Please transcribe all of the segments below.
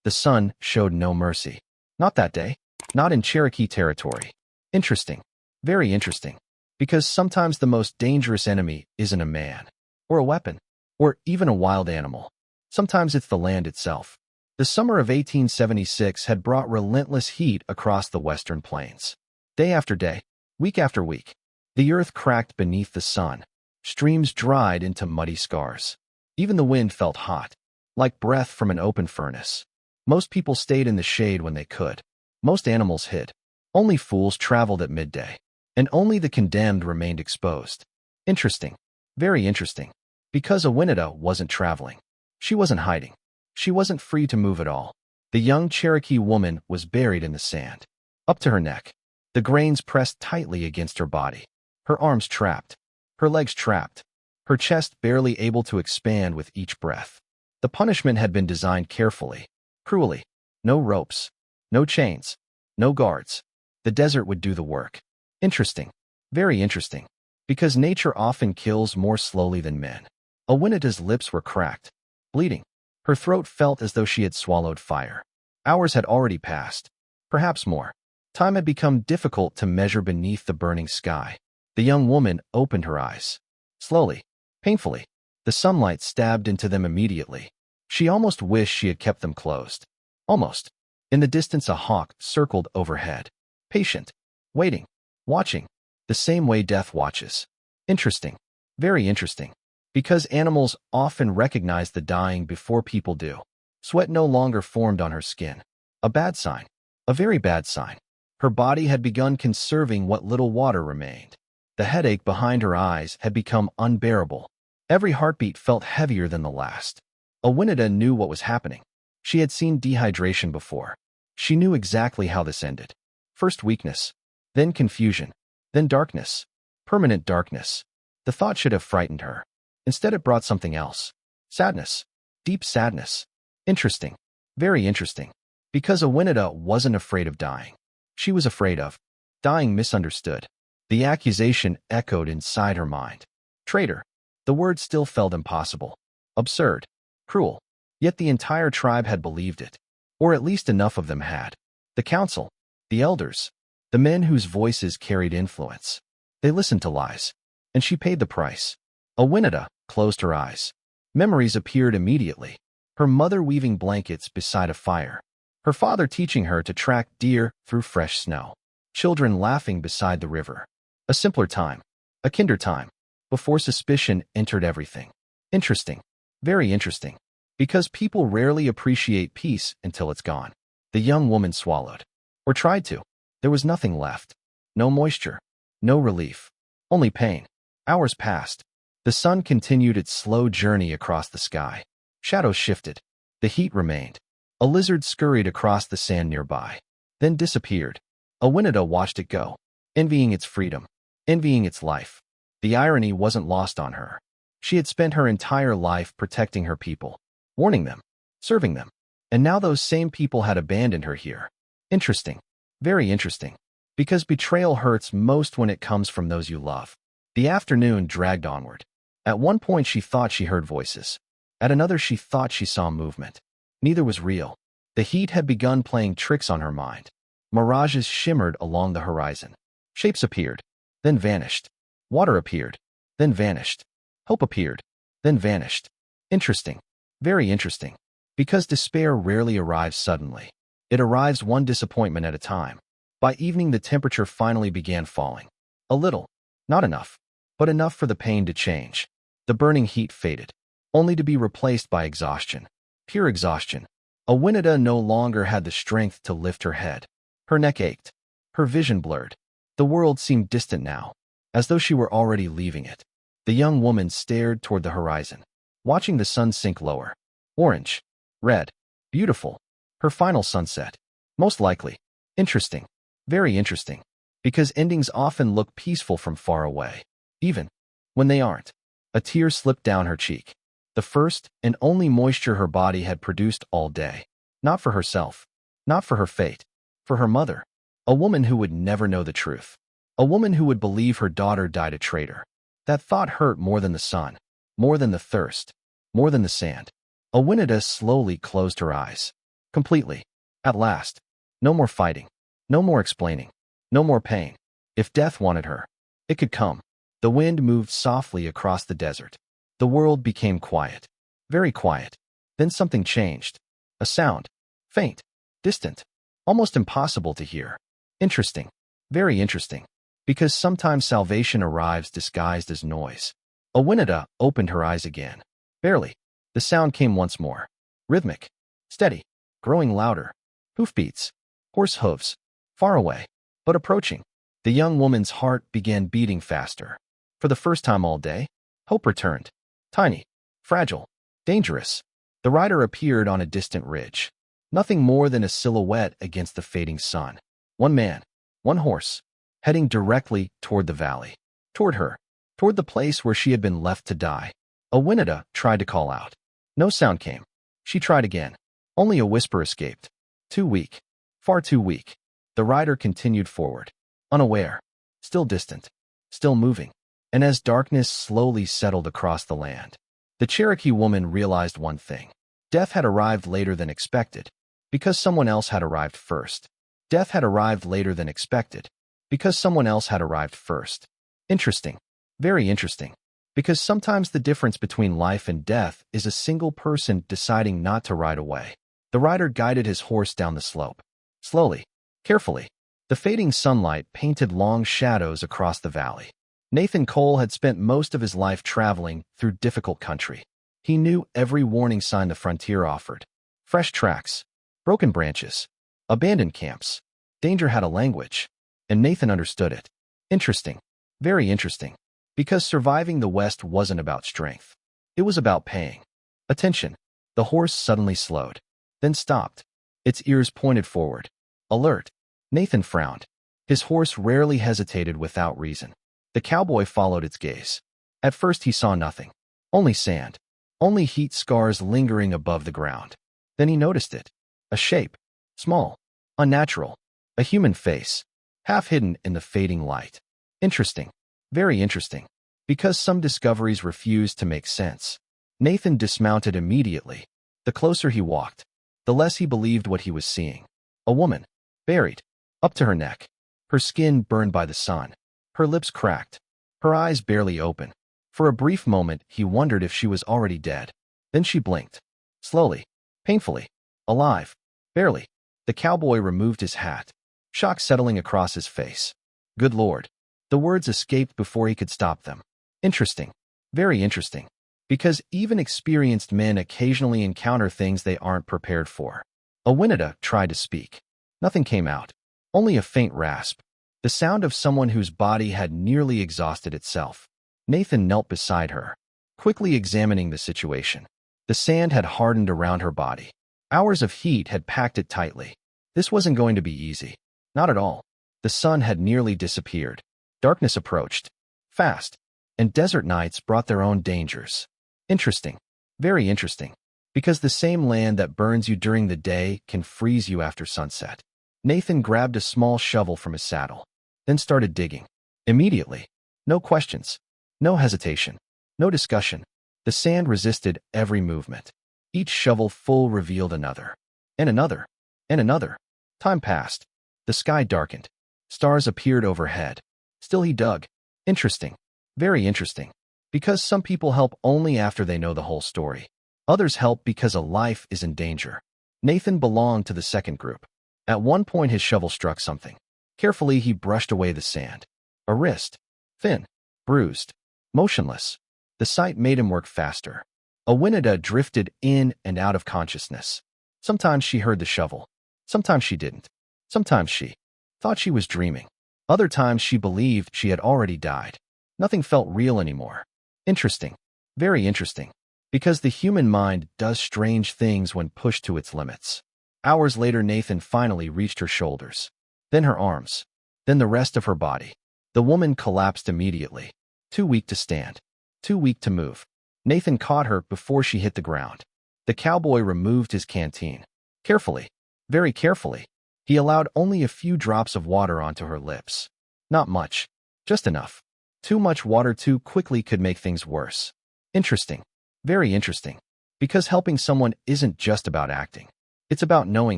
The sun showed no mercy. Not that day. Not in Cherokee territory. Interesting. Very interesting. Because sometimes the most dangerous enemy isn't a man, or a weapon, or even a wild animal. Sometimes it's the land itself. The summer of 1876 had brought relentless heat across the western plains. Day after day, week after week, the earth cracked beneath the sun. Streams dried into muddy scars. Even the wind felt hot, like breath from an open furnace. Most people stayed in the shade when they could. Most animals hid. Only fools traveled at midday. And only the condemned remained exposed. Interesting. Very interesting. Because Awinita wasn't traveling. She wasn't hiding. She wasn't free to move at all. The young Cherokee woman was buried in the sand, up to her neck. The grains pressed tightly against her body. Her arms trapped. Her legs trapped. Her chest barely able to expand with each breath. The punishment had been designed carefully, cruelly. No ropes. No chains. No guards. The desert would do the work. Interesting. Very interesting. Because nature often kills more slowly than men. Awinita's lips were cracked, bleeding. Her throat felt as though she had swallowed fire. Hours had already passed. Perhaps more. Time had become difficult to measure beneath the burning sky. The young woman opened her eyes. Slowly, painfully. The sunlight stabbed into them immediately. She almost wished she had kept them closed. Almost. In the distance a hawk circled overhead. Patient. Waiting. Watching. The same way death watches. Interesting. Very interesting. Because animals often recognize the dying before people do. Sweat no longer formed on her skin. A bad sign. A very bad sign. Her body had begun conserving what little water remained. The headache behind her eyes had become unbearable. Every heartbeat felt heavier than the last. Awinita knew what was happening. She had seen dehydration before. She knew exactly how this ended. First weakness, then confusion, then darkness. Permanent darkness. The thought should have frightened her. Instead it brought something else. Sadness. Deep sadness. Interesting. Very interesting. Because Awinita wasn't afraid of dying. She was afraid of dying misunderstood. The accusation echoed inside her mind. Traitor. The word still felt impossible. Absurd. Cruel. Yet the entire tribe had believed it. Or at least enough of them had. The council. The elders. The men whose voices carried influence. They listened to lies. And she paid the price. Awinita closed her eyes. Memories appeared immediately. Her mother weaving blankets beside a fire. Her father teaching her to track deer through fresh snow. Children laughing beside the river. A simpler time. A kinder time. Before suspicion entered everything. Interesting. Very interesting. Because people rarely appreciate peace until it's gone. The young woman swallowed. Or tried to. There was nothing left. No moisture. No relief. Only pain. Hours passed. The sun continued its slow journey across the sky. Shadows shifted. The heat remained. A lizard scurried across the sand nearby. Then disappeared. Awinita watched it go. Envying its freedom. Envying its life. The irony wasn't lost on her. She had spent her entire life protecting her people. Warning them. Serving them. And now those same people had abandoned her here. Interesting. Very interesting. Because betrayal hurts most when it comes from those you love. The afternoon dragged onward. At one point she thought she heard voices. At another she thought she saw movement. Neither was real. The heat had begun playing tricks on her mind. Mirages shimmered along the horizon. Shapes appeared, then vanished. Water appeared, then vanished. Hope appeared, then vanished. Interesting. Very interesting. Because despair rarely arrives suddenly. It arrives one disappointment at a time. By evening the temperature finally began falling. A little. Not enough. But enough for the pain to change. The burning heat faded, only to be replaced by exhaustion. Pure exhaustion. Awinita no longer had the strength to lift her head. Her neck ached. Her vision blurred. The world seemed distant now, as though she were already leaving it. The young woman stared toward the horizon, watching the sun sink lower. Orange. Red. Beautiful. Her final sunset. Most likely. Interesting. Very interesting. Because endings often look peaceful from far away. Even when they aren't. A tear slipped down her cheek. The first and only moisture her body had produced all day. Not for herself. Not for her fate. For her mother. A woman who would never know the truth. A woman who would believe her daughter died a traitor. That thought hurt more than the sun. More than the thirst. More than the sand. Awinita slowly closed her eyes. Completely. At last. No more fighting. No more explaining. No more pain. If death wanted her, it could come. The wind moved softly across the desert. The world became quiet. Very quiet. Then something changed. A sound. Faint. Distant. Almost impossible to hear. Interesting. Very interesting. Because sometimes salvation arrives disguised as noise. Awinada opened her eyes again. Barely. The sound came once more. Rhythmic. Steady. Growing louder. Hoofbeats. Horse hooves. Far away. But approaching. The young woman's heart began beating faster. For the first time all day, hope returned. Tiny. Fragile. Dangerous. The rider appeared on a distant ridge. Nothing more than a silhouette against the fading sun. One man. One horse. Heading directly toward the valley. Toward her. Toward the place where she had been left to die. Awinada tried to call out. No sound came. She tried again. Only a whisper escaped. Too weak. Far too weak. The rider continued forward. Unaware. Still distant. Still moving. And as darkness slowly settled across the land, the Cherokee woman realized one thing. Death had arrived later than expected, because someone else had arrived first. Death had arrived later than expected, because someone else had arrived first. Interesting. Very interesting. Because sometimes the difference between life and death is a single person deciding not to ride away. The rider guided his horse down the slope. Slowly. Carefully. The fading sunlight painted long shadows across the valley. Nathan Cole had spent most of his life traveling through difficult country. He knew every warning sign the frontier offered. Fresh tracks. Broken branches. Abandoned camps. Danger had a language. And Nathan understood it. Interesting. Very interesting. Because surviving the West wasn't about strength. It was about paying attention. The horse suddenly slowed. Then stopped. Its ears pointed forward. Alert. Nathan frowned. His horse rarely hesitated without reason. The cowboy followed its gaze. At first he saw nothing. Only sand. Only heat scars lingering above the ground. Then he noticed it. A shape. Small. Unnatural. A human face. Half hidden in the fading light. Interesting. Very interesting. Because some discoveries refused to make sense. Nathan dismounted immediately. The closer he walked, the less he believed what he was seeing. A woman. Buried. Up to her neck. Her skin burned by the sun. Her lips cracked. Her eyes barely open. For a brief moment, he wondered if she was already dead. Then she blinked. Slowly. Painfully. Alive. Barely. The cowboy removed his hat. Shock settling across his face. Good Lord. The words escaped before he could stop them. Interesting. Very interesting. Because even experienced men occasionally encounter things they aren't prepared for. Awinada tried to speak. Nothing came out. Only a faint rasp. The sound of someone whose body had nearly exhausted itself. Nathan knelt beside her, quickly examining the situation. The sand had hardened around her body. Hours of heat had packed it tightly. This wasn't going to be easy. Not at all. The sun had nearly disappeared. Darkness approached. Fast. And desert nights brought their own dangers. Interesting. Very interesting. Because the same land that burns you during the day can freeze you after sunset. Nathan grabbed a small shovel from his saddle. Then started digging. Immediately. No questions. No hesitation. No discussion. The sand resisted every movement. Each shovel full revealed another. And another. And another. Time passed. The sky darkened. Stars appeared overhead. Still he dug. Interesting. Very interesting. Because some people help only after they know the whole story. Others help because a life is in danger. Nathan belonged to the second group. At one point his shovel struck something. Carefully he brushed away the sand. A wrist. Thin. Bruised. Motionless. The sight made him work faster. Awinada drifted in and out of consciousness. Sometimes she heard the shovel. Sometimes she didn't. Sometimes she thought she was dreaming. Other times she believed she had already died. Nothing felt real anymore. Interesting. Very interesting. Because the human mind does strange things when pushed to its limits. Hours later Nathan finally reached her shoulders. Then her arms. Then the rest of her body. The woman collapsed immediately. Too weak to stand. Too weak to move. Nathan caught her before she hit the ground. The cowboy removed his canteen. Carefully. Very carefully. He allowed only a few drops of water onto her lips. Not much. Just enough. Too much water too quickly could make things worse. Interesting. Very interesting. Because helping someone isn't just about acting. It's about knowing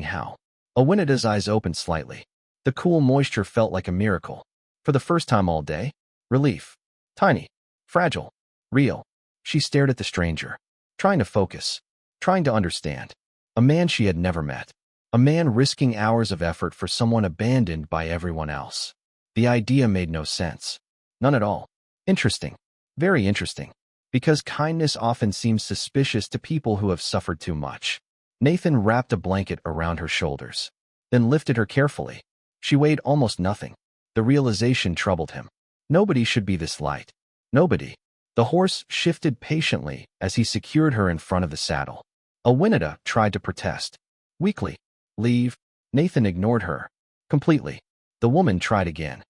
how. Awinida's eyes opened slightly. The cool moisture felt like a miracle. For the first time all day, relief. Tiny, fragile, real. She stared at the stranger, trying to focus, trying to understand. A man she had never met. A man risking hours of effort for someone abandoned by everyone else. The idea made no sense. None at all. Interesting. Very interesting. Because kindness often seems suspicious to people who have suffered too much. Nathan wrapped a blanket around her shoulders, then lifted her carefully. She weighed almost nothing. The realization troubled him. Nobody should be this light. Nobody. The horse shifted patiently as he secured her in front of the saddle. Awinida tried to protest. Weakly. Leave. Nathan ignored her. Completely. The woman tried again.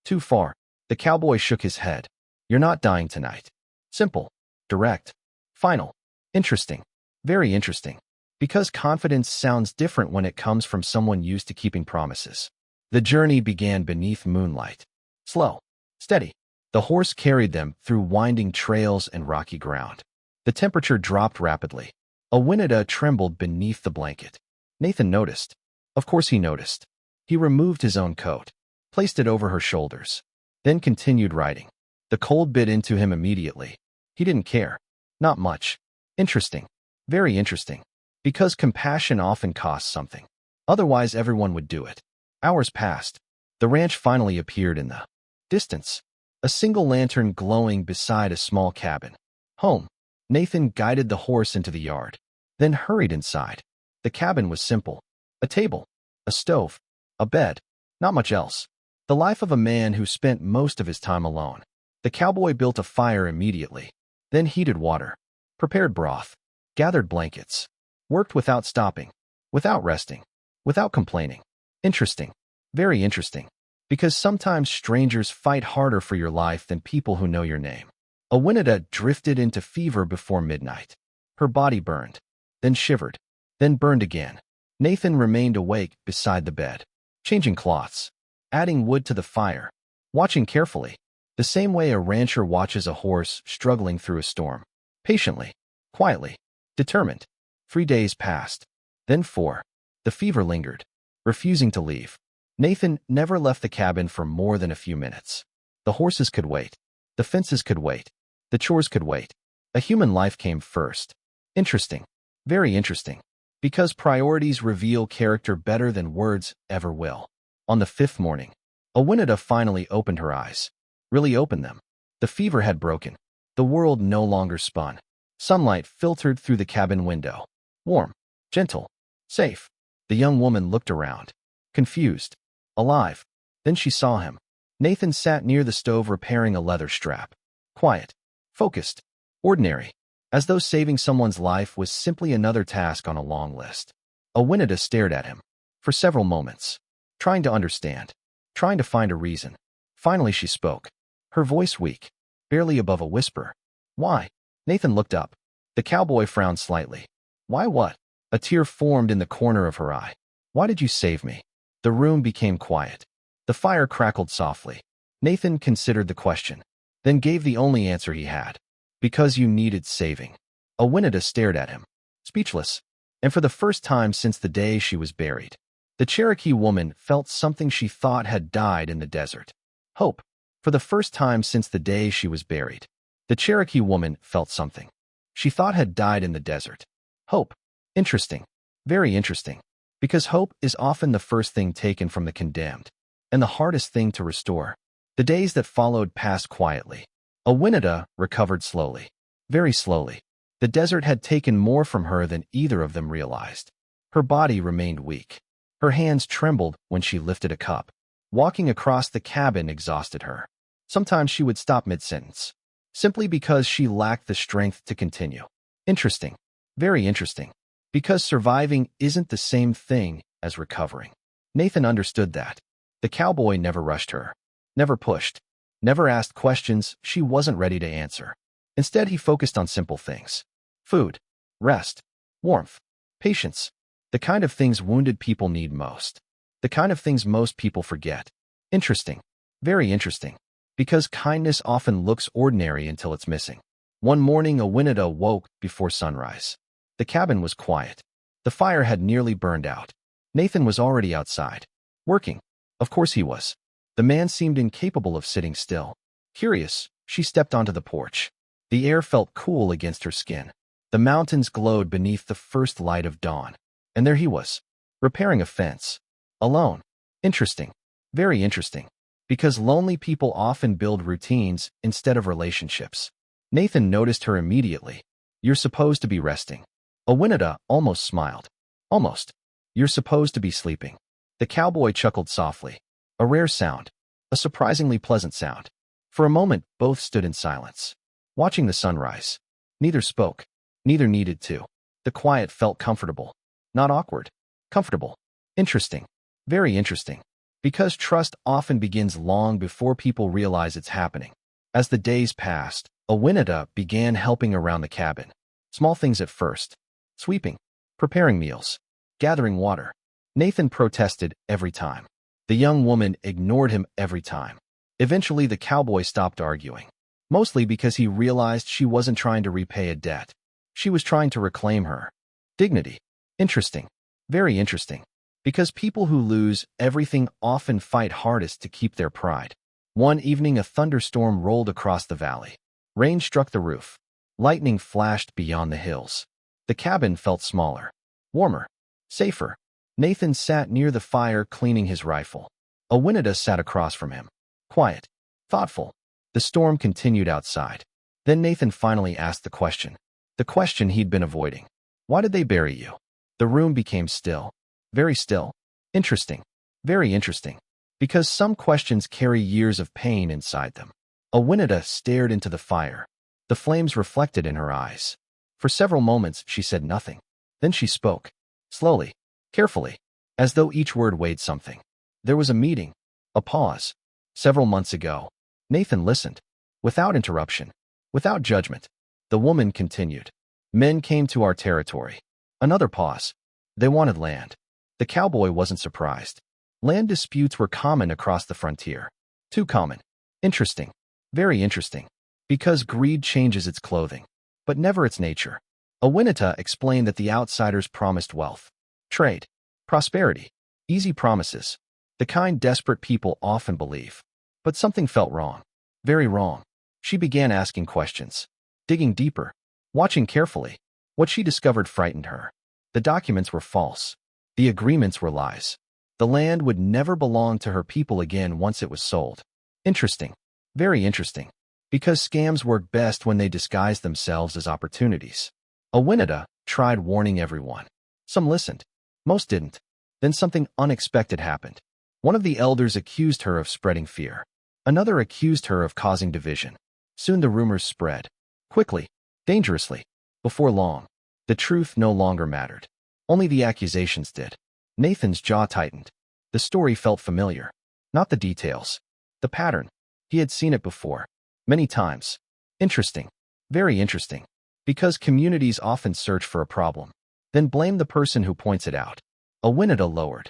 Too far. The cowboy shook his head. You're not dying tonight. Simple. Direct. Final. Interesting. Very interesting. Because confidence sounds different when it comes from someone used to keeping promises. The journey began beneath moonlight. Slow. Steady. The horse carried them through winding trails and rocky ground. The temperature dropped rapidly. Awinida trembled beneath the blanket. Nathan noticed. Of course he noticed. He removed his own coat, placed it over her shoulders, then continued riding. The cold bit into him immediately. He didn't care. Not much. Interesting. Very interesting. Because compassion often costs something. Otherwise everyone would do it. Hours passed. The ranch finally appeared in the distance. A single lantern glowing beside a small cabin. Home. Nathan guided the horse into the yard, then hurried inside. The cabin was simple. A table, a stove, a bed, not much else. The life of a man who spent most of his time alone. The cowboy built a fire immediately, then heated water, prepared broth, gathered blankets, worked without stopping, without resting, without complaining. Interesting. Very interesting. Because sometimes strangers fight harder for your life than people who know your name. Awinida drifted into fever before midnight. Her body burned, then shivered, then burned again. Nathan remained awake beside the bed, changing cloths, adding wood to the fire, watching carefully, the same way a rancher watches a horse struggling through a storm. Patiently, quietly, determined. 3 days passed, then 4. The fever lingered, refusing to leave. Nathan never left the cabin for more than a few minutes. The horses could wait. The fences could wait. The chores could wait. A human life came first. Interesting. Very interesting. Because priorities reveal character better than words ever will. On the 5th morning, Awinida finally opened her eyes. Really opened them. The fever had broken. The world no longer spun. Sunlight filtered through the cabin window. Warm, gentle, safe. The young woman looked around. Confused. Alive. Then she saw him. Nathan sat near the stove repairing a leather strap. Quiet. Focused. Ordinary. As though saving someone's life was simply another task on a long list. Awinida stared at him. For several moments. Trying to understand. Trying to find a reason. Finally she spoke. Her voice weak. Barely above a whisper. Why? Nathan looked up. The cowboy frowned slightly. Why what? A tear formed in the corner of her eye. Why did you save me? The room became quiet. The fire crackled softly. Nathan considered the question, then gave the only answer he had. Because you needed saving. Awinida stared at him, speechless. And for the first time since the day she was buried, the Cherokee woman felt something she thought had died in the desert. Hope. For the first time since the day she was buried, the Cherokee woman felt something she thought had died in the desert. Hope. Interesting. Very interesting. Because hope is often the first thing taken from the condemned, and the hardest thing to restore. The days that followed passed quietly. Awinida recovered slowly. Very slowly. The desert had taken more from her than either of them realized. Her body remained weak. Her hands trembled when she lifted a cup. Walking across the cabin exhausted her. Sometimes she would stop mid-sentence, simply because she lacked the strength to continue. Interesting. Very interesting. Because surviving isn't the same thing as recovering. Nathan understood that. The cowboy never rushed her, never pushed, never asked questions she wasn't ready to answer. Instead, he focused on simple things. Food, rest, warmth, patience. The kind of things wounded people need most. The kind of things most people forget. Interesting. Very interesting. Because kindness often looks ordinary until it's missing. One morning, Awinida woke before sunrise. The cabin was quiet. The fire had nearly burned out. Nathan was already outside. Working. Of course he was. The man seemed incapable of sitting still. Curious, she stepped onto the porch. The air felt cool against her skin. The mountains glowed beneath the first light of dawn. And there he was, repairing a fence. Alone. Interesting. Very interesting. Because lonely people often build routines instead of relationships. Nathan noticed her immediately. You're supposed to be resting. Awinada almost smiled. Almost. You're supposed to be sleeping. The cowboy chuckled softly. A rare sound. A surprisingly pleasant sound. For a moment, both stood in silence, watching the sunrise. Neither spoke. Neither needed to. The quiet felt comfortable. Not awkward. Comfortable. Interesting. Very interesting. Because trust often begins long before people realize it's happening. As the days passed, Awinada began helping around the cabin. Small things at first. Sweeping. Preparing meals. Gathering water. Nathan protested every time. The young woman ignored him every time. Eventually, the cowboy stopped arguing. Mostly because he realized she wasn't trying to repay a debt. She was trying to reclaim her dignity. Interesting. Very interesting. Because people who lose everything often fight hardest to keep their pride. One evening, a thunderstorm rolled across the valley. Rain struck the roof. Lightning flashed beyond the hills. The cabin felt smaller. Warmer. Safer. Nathan sat near the fire cleaning his rifle. Awinada sat across from him. Quiet. Thoughtful. The storm continued outside. Then Nathan finally asked the question. The question he'd been avoiding. Why did they bury you? The room became still. Very still. Interesting. Very interesting. Because some questions carry years of pain inside them. Awinada stared into the fire. The flames reflected in her eyes. For several moments, she said nothing. Then she spoke. Slowly. Carefully. As though each word weighed something. There was a meeting. A pause. Several months ago. Nathan listened. Without interruption. Without judgment. The woman continued. Men came to our territory. Another pause. They wanted land. The cowboy wasn't surprised. Land disputes were common across the frontier. Too common. Interesting. Very interesting. Because greed changes its clothing, but never its nature. Awinata explained that the outsiders promised wealth, trade, prosperity, easy promises, the kind desperate people often believe. But something felt wrong. Very wrong. She began asking questions, digging deeper, watching carefully. What she discovered frightened her. The documents were false. The agreements were lies. The land would never belong to her people again once it was sold. Interesting. Very interesting. Because scams work best when they disguise themselves as opportunities. Awinada tried warning everyone. Some listened. Most didn't. Then something unexpected happened. One of the elders accused her of spreading fear. Another accused her of causing division. Soon the rumors spread. Quickly. Dangerously. Before long. The truth no longer mattered. Only the accusations did. Nathan's jaw tightened. The story felt familiar. Not the details. The pattern. He had seen it before. Many times. Interesting. Very interesting. Because communities often search for a problem, then blame the person who points it out. Awinada lowered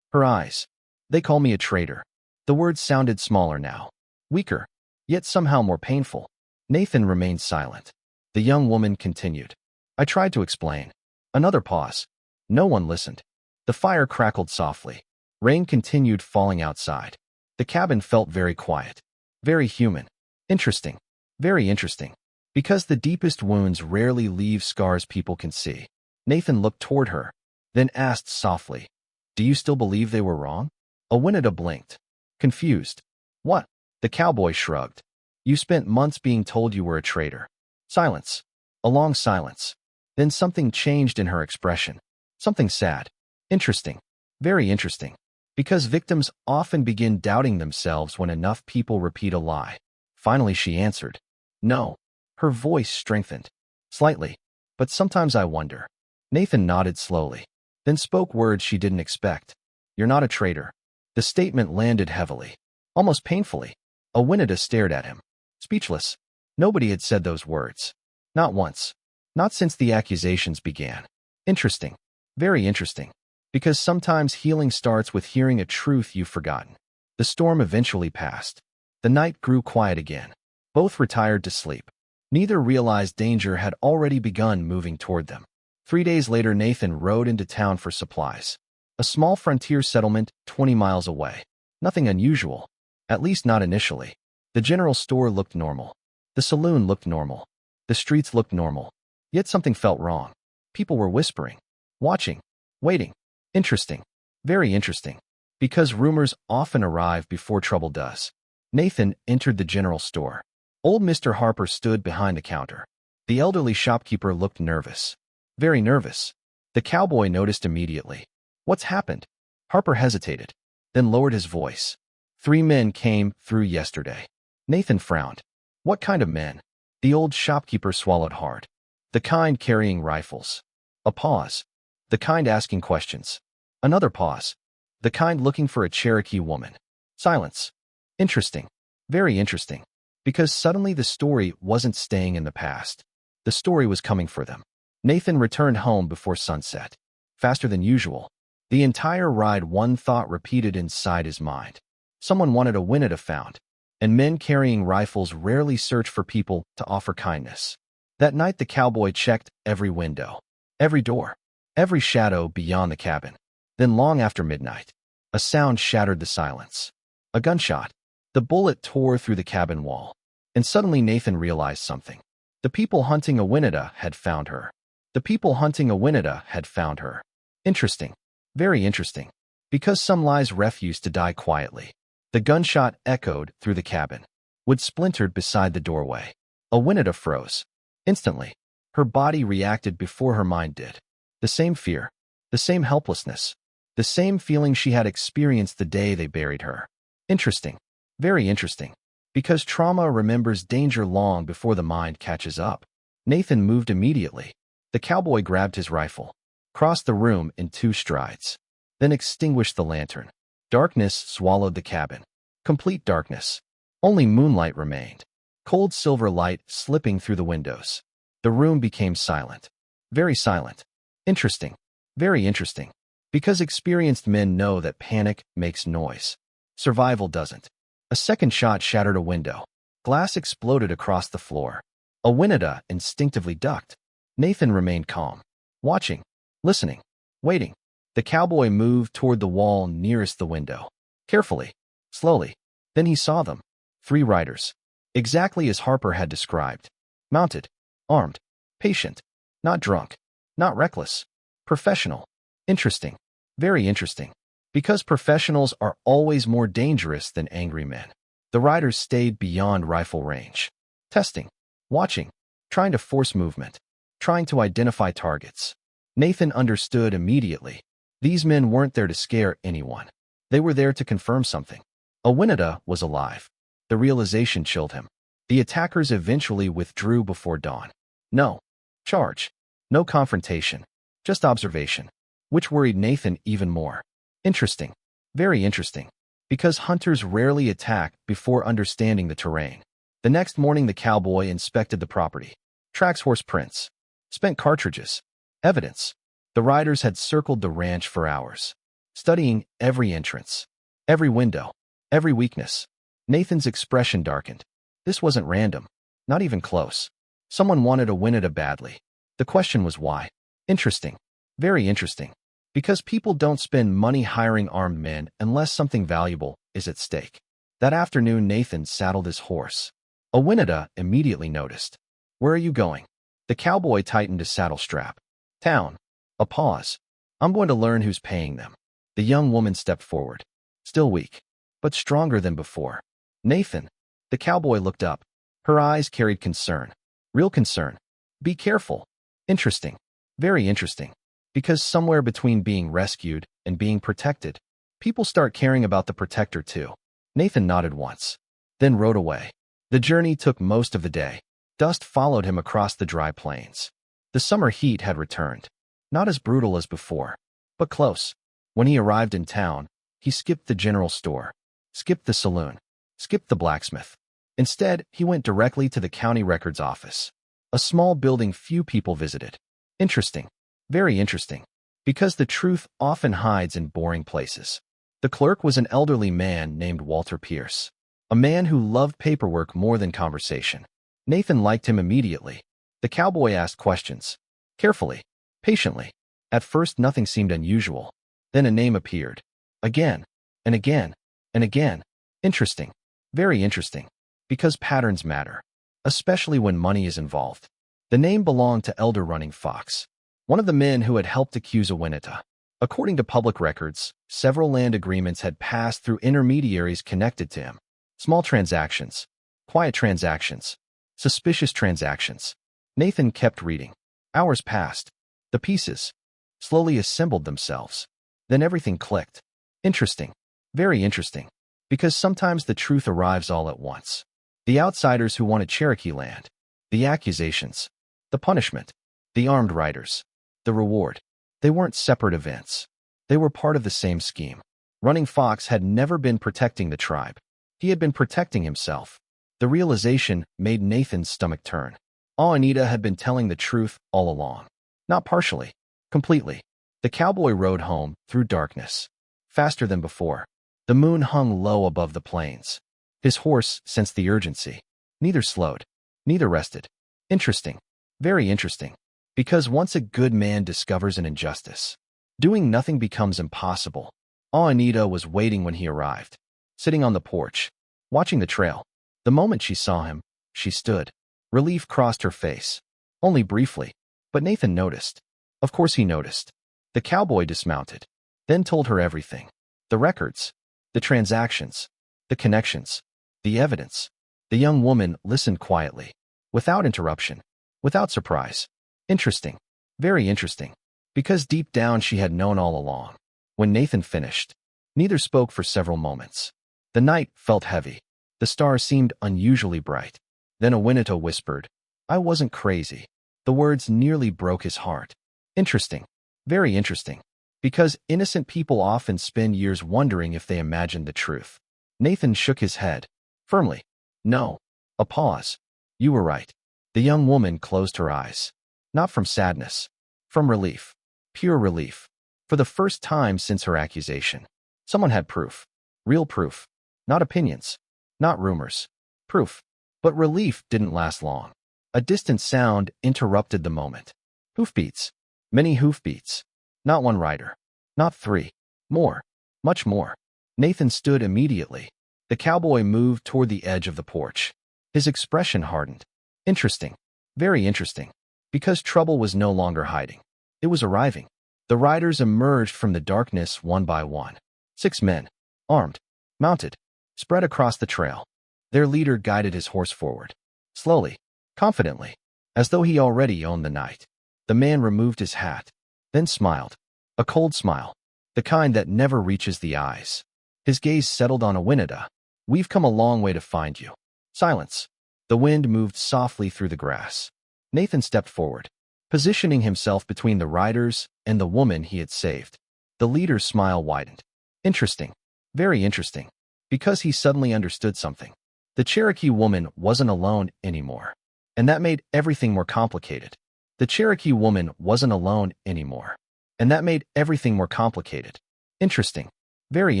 her eyes. They call me a traitor. The words sounded smaller now. Weaker. Yet somehow more painful. Nathan remained silent. The young woman continued. I tried to explain. Another pause. No one listened. The fire crackled softly. Rain continued falling outside. The cabin felt very quiet. Very human. Interesting. Very interesting. Because the deepest wounds rarely leave scars people can see. Nathan looked toward her, then asked softly, do you still believe they were wrong? Awinada blinked. Confused. What? The cowboy shrugged. You spent months being told you were a traitor. Silence. A long silence. Then something changed in her expression. Something sad. Interesting. Very interesting. Because victims often begin doubting themselves when enough people repeat a lie. Finally she answered. No. Her voice strengthened. Slightly. But sometimes I wonder. Nathan nodded slowly. Then spoke words she didn't expect. You're not a traitor. The statement landed heavily. Almost painfully. Awinada stared at him. Speechless. Nobody had said those words. Not once. Not since the accusations began. Interesting. Very interesting. Because sometimes healing starts with hearing a truth you've forgotten. The storm eventually passed. The night grew quiet again. Both retired to sleep. Neither realized danger had already begun moving toward them. 3 days later, Nathan rode into town for supplies. A small frontier settlement 20 miles away. Nothing unusual, at least not initially. The general store looked normal. The saloon looked normal. The streets looked normal. Yet something felt wrong. People were whispering, watching, waiting. Interesting. Very interesting. Because rumors often arrive before trouble does. Nathan entered the general store. Old Mr. Harper stood behind the counter. The elderly shopkeeper looked nervous. Very nervous. The cowboy noticed immediately. What's happened? Harper hesitated, then lowered his voice. 3 men came through yesterday. Nathan frowned. What kind of men? The old shopkeeper swallowed hard. The kind carrying rifles. A pause. The kind asking questions. Another pause. The kind looking for a Cherokee woman. Silence. Interesting. Very interesting. Because suddenly the story wasn't staying in the past. The story was coming for them. Nathan returned home before sunset. Faster than usual. The entire ride, one thought repeated inside his mind. Someone wanted a Winneta found, and men carrying rifles rarely search for people to offer kindness. That night the cowboy checked every window, every door, every shadow beyond the cabin. Then long after midnight, a sound shattered the silence. A gunshot. The bullet tore through the cabin wall. And suddenly Nathan realized something. The people hunting a Winneta had found her. The people hunting a Winneta had found her. Interesting. Very interesting. Because some lies refused to die quietly. The gunshot echoed through the cabin. Wood splintered beside the doorway. A Winneta froze. Instantly, her body reacted before her mind did. The same fear. The same helplessness. The same feeling she had experienced the day they buried her. Interesting. Very interesting. Because trauma remembers danger long before the mind catches up. Nathan moved immediately. The cowboy grabbed his rifle, crossed the room in 2 strides, then extinguished the lantern. Darkness swallowed the cabin. Complete darkness. Only moonlight remained. Cold silver light slipping through the windows. The room became silent. Very silent. Interesting. Very interesting. Because experienced men know that panic makes noise. Survival doesn't. A second shot shattered a window. Glass exploded across the floor. A Winneta instinctively ducked. Nathan remained calm. Watching. Listening. Waiting. The cowboy moved toward the wall nearest the window. Carefully. Slowly. Then he saw them. 3 riders. Exactly as Harper had described. Mounted. Armed. Patient. Not drunk. Not reckless. Professional. Interesting. Very interesting. Because professionals are always more dangerous than angry men. The riders stayed beyond rifle range. Testing. Watching. Trying to force movement. Trying to identify targets. Nathan understood immediately. These men weren't there to scare anyone. They were there to confirm something. A Winneta was alive. The realization chilled him. The attackers eventually withdrew before dawn. No charge. No confrontation. Just observation. Which worried Nathan even more. Interesting. Very interesting. Because hunters rarely attack before understanding the terrain. The next morning the cowboy inspected the property. Tracks, horse prints. Spent cartridges. Evidence. The riders had circled the ranch for hours, studying every entrance, every window, every weakness. Nathan's expression darkened. This wasn't random. Not even close. Someone wanted a Winneta badly. The question was why. Interesting. Very interesting. Because people don't spend money hiring armed men unless something valuable is at stake. That afternoon Nathan saddled his horse. A Winneta immediately noticed. Where are you going? The cowboy tightened his saddle strap. Town. A pause. I'm going to learn who's paying them. The young woman stepped forward. Still weak, but stronger than before. Nathan. The cowboy looked up. Her eyes carried concern. Real concern. Be careful. Interesting. Very interesting. Because somewhere between being rescued and being protected, people start caring about the protector too. Nathan nodded once, then rode away. The journey took most of the day. Dust followed him across the dry plains. The summer heat had returned. Not as brutal as before, but close. When he arrived in town, he skipped the general store, skipped the saloon, skipped the blacksmith. Instead, he went directly to the county records office, a small building few people visited. Interesting. Very interesting. Because the truth often hides in boring places. The clerk was an elderly man named Walter Pierce, a man who loved paperwork more than conversation. Nathan liked him immediately. The cowboy asked questions. Carefully. patiently. At first nothing seemed unusual. Then a name appeared. Again, and again, and again. Interesting. Very interesting. Because patterns matter. Especially when money is involved. The name belonged to Elder Running Fox, one of the men who had helped accuse Awinita. According to public records, several land agreements had passed through intermediaries connected to him. Small transactions, quiet transactions, suspicious transactions. Nathan kept reading. Hours passed. The pieces slowly assembled themselves. Then everything clicked. Interesting. Very interesting. Because sometimes the truth arrives all at once. The outsiders who wanted Cherokee land. The accusations. The punishment. The armed riders. The reward. They weren't separate events. They were part of the same scheme. Running Fox had never been protecting the tribe. He had been protecting himself. The realization made Nathan's stomach turn. Awinita had been telling the truth all along. Not partially. Completely. The cowboy rode home through darkness. Faster than before. The moon hung low above the plains. His horse sensed the urgency. Neither slowed. Neither rested. Interesting. Very interesting. Because once a good man discovers an injustice, doing nothing becomes impossible. Awinita was waiting when he arrived. Sitting on the porch, watching the trail. The moment she saw him, she stood. Relief crossed her face. Only briefly. But Nathan noticed. Of course he noticed. The cowboy dismounted. Then told her everything. The records. The transactions. The connections. The evidence. The young woman listened quietly. Without interruption. Without surprise. Interesting. Very interesting. Because deep down she had known all along. When Nathan finished, neither spoke for several moments. The night felt heavy. The stars seemed unusually bright. Then Awinita whispered, "I wasn't crazy." The words nearly broke his heart. Interesting. Very interesting. Because innocent people often spend years wondering if they imagined the truth. Nathan shook his head. Firmly. No. A pause. You were right. The young woman closed her eyes. Not from sadness. From relief. Pure relief. For the first time since her accusation, someone had proof. Real proof. Not opinions. Not rumors. Proof. But relief didn't last long. A distant sound interrupted the moment. Hoofbeats. Many hoofbeats. Not one rider. Not three. More. Much more. Nathan stood immediately. The cowboy moved toward the edge of the porch. His expression hardened. Interesting. Very interesting. Because trouble was no longer hiding. It was arriving. The riders emerged from the darkness one by one. 6 men. Armed. Mounted. Spread across the trail. Their leader guided his horse forward. Slowly. Confidently. As though he already owned the night. The man removed his hat. Then smiled. A cold smile. The kind that never reaches the eyes. His gaze settled on Awinita. "We've come a long way to find you." Silence. The wind moved softly through the grass. Nathan stepped forward, positioning himself between the riders and the woman he had saved. The leader's smile widened. Interesting. Very interesting. Because he suddenly understood something. The Cherokee woman wasn't alone anymore. And that made everything more complicated. The Cherokee woman wasn't alone anymore. And that made everything more complicated. Interesting. Very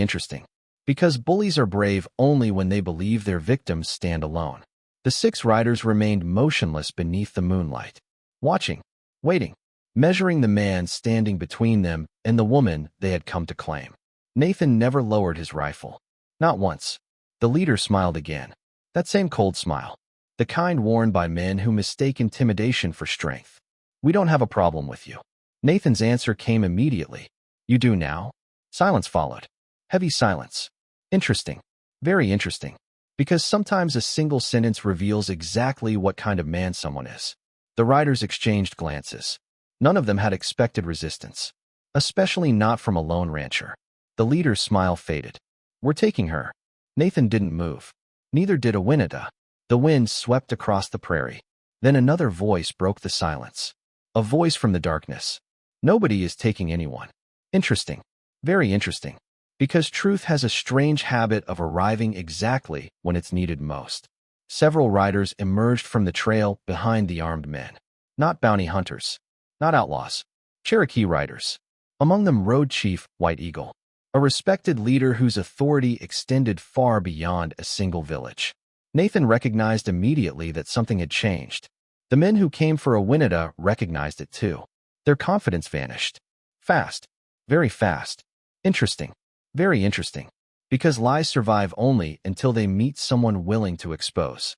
interesting. Because bullies are brave only when they believe their victims stand alone. The 6 riders remained motionless beneath the moonlight. Watching. Waiting. Measuring the man standing between them and the woman they had come to claim. Nathan never lowered his rifle. Not once. The leader smiled again. That same cold smile. The kind worn by men who mistake intimidation for strength. "We don't have a problem with you." Nathan's answer came immediately. "You do now?" Silence followed. Heavy silence. Interesting. Very interesting. Because sometimes a single sentence reveals exactly what kind of man someone is. The riders exchanged glances. None of them had expected resistance. Especially not from a lone rancher. The leader's smile faded. "We're taking her." Nathan didn't move. Neither did Awinita. The wind swept across the prairie. Then another voice broke the silence. A voice from the darkness. "Nobody is taking anyone." Interesting. Very interesting. Because truth has a strange habit of arriving exactly when it's needed most. Several riders emerged from the trail behind the armed men. Not bounty hunters. Not outlaws. Cherokee riders. Among them rode Chief White Eagle, a respected leader whose authority extended far beyond a single village. Nathan recognized immediately that something had changed. The men who came for Awinita recognized it too. Their confidence vanished. Fast. Very fast. Interesting. Very interesting. Because lies survive only until they meet someone willing to expose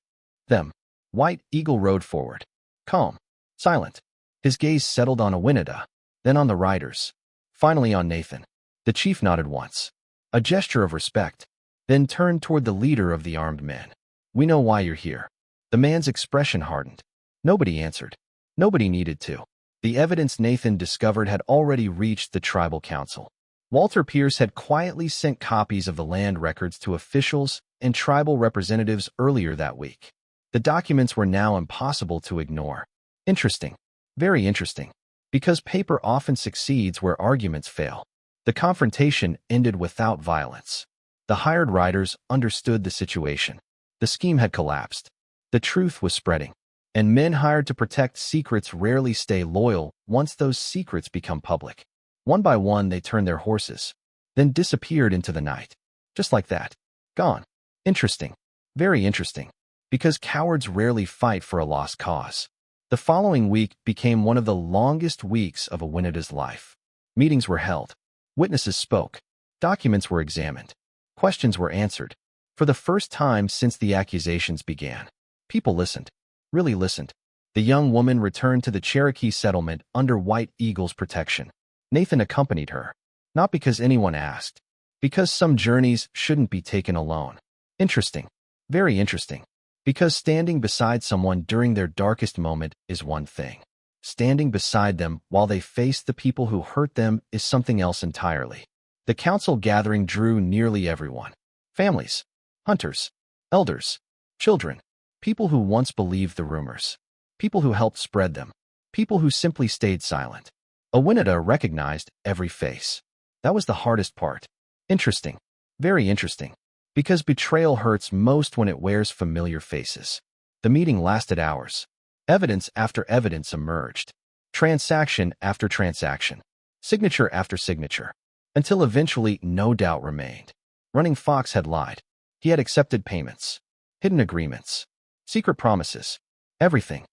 them. White Eagle rode forward. Calm. Silent. His gaze settled on Awinada, then on the riders. Finally on Nathan. The chief nodded once. A gesture of respect. Then turned toward the leader of the armed men. We know why you're here. The man's expression hardened. Nobody answered. Nobody needed to. The evidence Nathan discovered had already reached the tribal council. Walter Pierce had quietly sent copies of the land records to officials and tribal representatives earlier that week. The documents were now impossible to ignore. Interesting. Very interesting. Because paper often succeeds where arguments fail. The confrontation ended without violence. The hired riders understood the situation. The scheme had collapsed. The truth was spreading. And men hired to protect secrets rarely stay loyal once those secrets become public. One by one they turned their horses, then disappeared into the night. Just like that. Gone. Interesting. Very interesting. Because cowards rarely fight for a lost cause. The following week became one of the longest weeks of Awinada's life. Meetings were held. Witnesses spoke. Documents were examined. Questions were answered. For the first time since the accusations began, people listened. Really listened. The young woman returned to the Cherokee settlement under White Eagle's protection. Nathan accompanied her. Not because anyone asked. Because some journeys shouldn't be taken alone. Interesting. Very interesting. Because standing beside someone during their darkest moment is one thing. Standing beside them while they face the people who hurt them is something else entirely. The council gathering drew nearly everyone. Families. Hunters. Elders. Children. People who once believed the rumors. People who helped spread them. People who simply stayed silent. Awinada recognized every face. That was the hardest part. Interesting. Very interesting. Because betrayal hurts most when it wears familiar faces. The meeting lasted hours. Evidence after evidence emerged. Transaction after transaction. Signature after signature. Until eventually no doubt remained. Running Fox had lied. He had accepted payments. Hidden agreements. Secret promises. Everything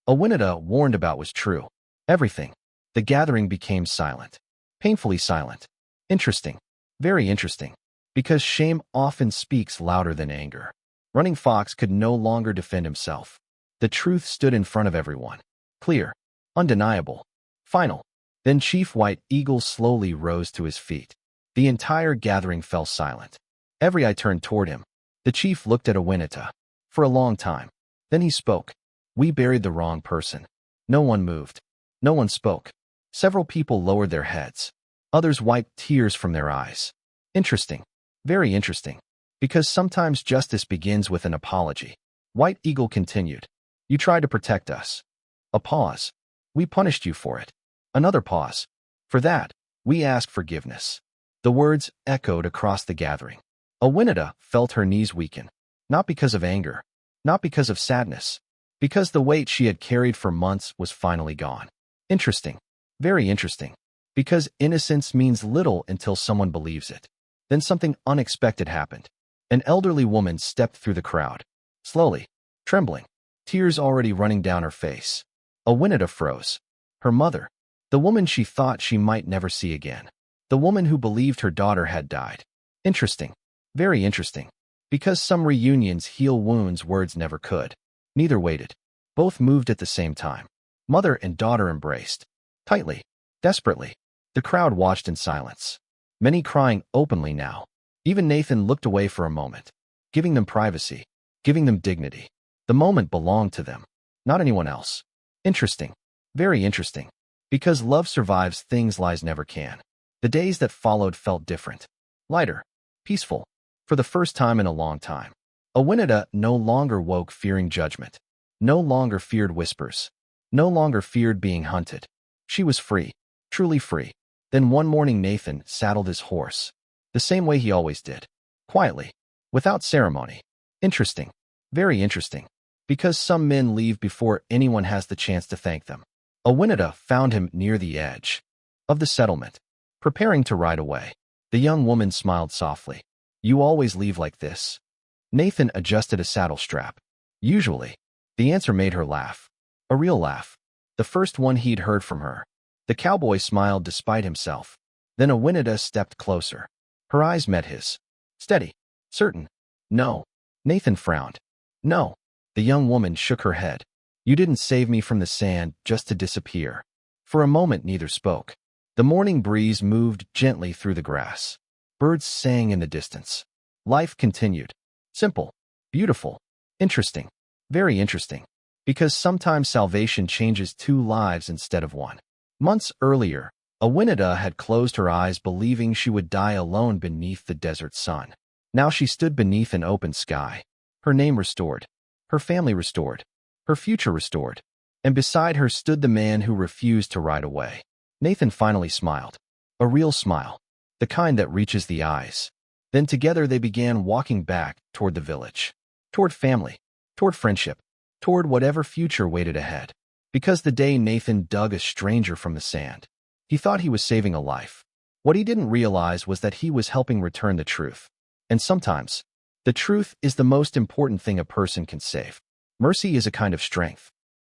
Awinada warned about was true. Everything. The gathering became silent. Painfully silent. Interesting. Very interesting. Because shame often speaks louder than anger. Running Fox could no longer defend himself. The truth stood in front of everyone. Clear. Undeniable. Final. Then Chief White Eagle slowly rose to his feet. The entire gathering fell silent. Every eye turned toward him. The chief looked at Awinada. For a long time. Then he spoke. We buried the wrong person. No one moved. No one spoke. Several people lowered their heads. Others wiped tears from their eyes. Interesting. Very interesting. Because sometimes justice begins with an apology. White Eagle continued. You tried to protect us. A pause. We punished you for it. Another pause. For that, we ask forgiveness. The words echoed across the gathering. Awinada felt her knees weaken. Not because of anger. Not because of sadness. Because the weight she had carried for months was finally gone. Interesting. Very interesting. Because innocence means little until someone believes it. Then something unexpected happened. An elderly woman stepped through the crowd. Slowly. Trembling. Tears already running down her face. Awinada froze. Her mother. The woman she thought she might never see again. The woman who believed her daughter had died. Interesting. Very interesting. Because some reunions heal wounds words never could. Neither waited. Both moved at the same time. Mother and daughter embraced. Tightly. Desperately. The crowd watched in silence. Many crying openly now. Even Nathan looked away for a moment. Giving them privacy. Giving them dignity. The moment belonged to them. Not anyone else. Interesting. Very interesting. Because love survives things lies never can. The days that followed felt different. Lighter. Peaceful. For the first time in a long time. Awinada no longer woke fearing judgment. No longer feared whispers. No longer feared being hunted. She was free. Truly free. Then one morning Nathan saddled his horse. The same way he always did. Quietly. Without ceremony. Interesting. Very interesting. Because some men leave before anyone has the chance to thank them. Awinada found him near the edge of the settlement, preparing to ride away. The young woman smiled softly. You always leave like this. Nathan adjusted a saddle strap. Usually. The answer made her laugh. A real laugh. The first one he'd heard from her. The cowboy smiled despite himself. Then Awinida stepped closer. Her eyes met his. Steady. Certain. No. Nathan frowned. No. The young woman shook her head. You didn't save me from the sand just to disappear. For a moment neither spoke. The morning breeze moved gently through the grass. Birds sang in the distance. Life continued. Simple. Beautiful. Interesting. Very interesting. Because sometimes salvation changes two lives instead of one. Months earlier, Awinida had closed her eyes believing she would die alone beneath the desert sun. Now she stood beneath an open sky. Her name restored. Her family restored. Her future restored. And beside her stood the man who refused to ride away. Nathan finally smiled. A real smile. The kind that reaches the eyes. Then together they began walking back toward the village. Toward family. Toward friendship. Toward whatever future waited ahead. Because the day Nathan dug a stranger from the sand, he thought he was saving a life. What he didn't realize was that he was helping return the truth. And sometimes, the truth is the most important thing a person can save. Mercy is a kind of strength.